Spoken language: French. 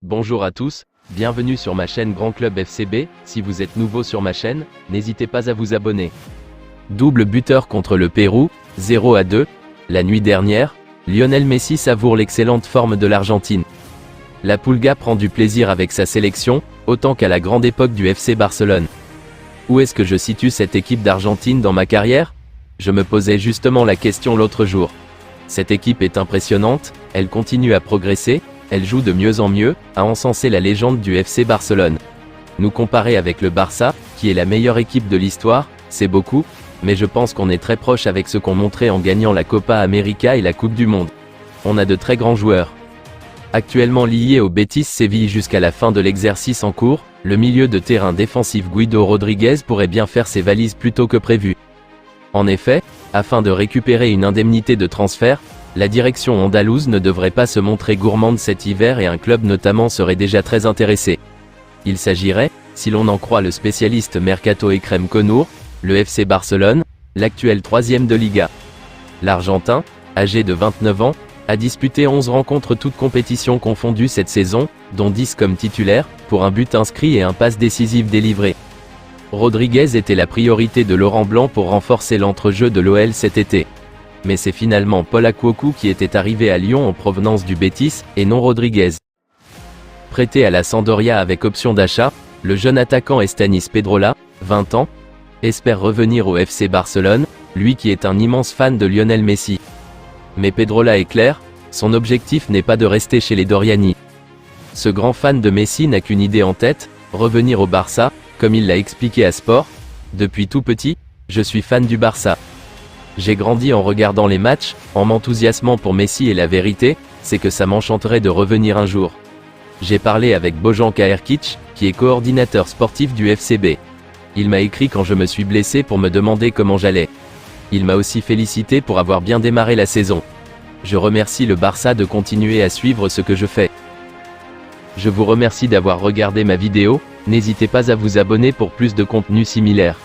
Bonjour à tous, bienvenue sur ma chaîne Grand Club FCB. Si vous êtes nouveau sur ma chaîne, n'hésitez pas à vous abonner. Double buteur contre le Pérou, 0-2. La nuit dernière, Lionel Messi savoure l'excellente forme de l'Argentine. La Pulga prend du plaisir avec sa sélection, autant qu'à la grande époque du FC Barcelone. Où est-ce que je situe cette équipe d'Argentine dans ma carrière? Je me posais justement la question l'autre jour. Cette équipe est impressionnante, elle continue à progresser, elle joue de mieux en mieux, à encenser la légende du FC Barcelone. Nous comparer avec le Barça, qui est la meilleure équipe de l'histoire, c'est beaucoup, mais je pense qu'on est très proche avec ce qu'on montrait en gagnant la Copa América et la Coupe du Monde. On a de très grands joueurs. Actuellement lié au Betis Séville jusqu'à la fin de l'exercice en cours, le milieu de terrain défensif Guido Rodriguez pourrait bien faire ses valises plus tôt que prévu. En effet, afin de récupérer une indemnité de transfert, la direction andalouse ne devrait pas se montrer gourmande cet hiver et un club notamment serait déjà très intéressé. Il s'agirait, si l'on en croit le spécialiste Mercato Ekrem Konour, le FC Barcelone, l'actuel 3e de Liga. L'Argentin, âgé de 29 ans, a disputé 11 rencontres toutes compétitions confondues cette saison, dont 10 comme titulaire, pour un but inscrit et un passe décisif délivré. Rodriguez était la priorité de Laurent Blanc pour renforcer l'entrejeu de l'OL cet été. Mais c'est finalement Paul Akwoku qui était arrivé à Lyon en provenance du Betis, et non Rodriguez. Prêté à la Sampdoria avec option d'achat, le jeune attaquant Estanis Pedrola, 20 ans, espère revenir au FC Barcelone, lui qui est un immense fan de Lionel Messi. Mais Pedrola est clair, son objectif n'est pas de rester chez les Doriani. Ce grand fan de Messi n'a qu'une idée en tête, revenir au Barça, comme il l'a expliqué à Sport. Depuis tout petit, je suis fan du Barça. J'ai grandi en regardant les matchs, en m'enthousiasmant pour Messi et la vérité, c'est que ça m'enchanterait de revenir un jour. J'ai parlé avec Bojan Kaerkic, qui est coordinateur sportif du FCB. Il m'a écrit quand je me suis blessé pour me demander comment j'allais. Il m'a aussi félicité pour avoir bien démarré la saison. Je remercie le Barça de continuer à suivre ce que je fais. Je vous remercie d'avoir regardé ma vidéo, n'hésitez pas à vous abonner pour plus de contenu similaire.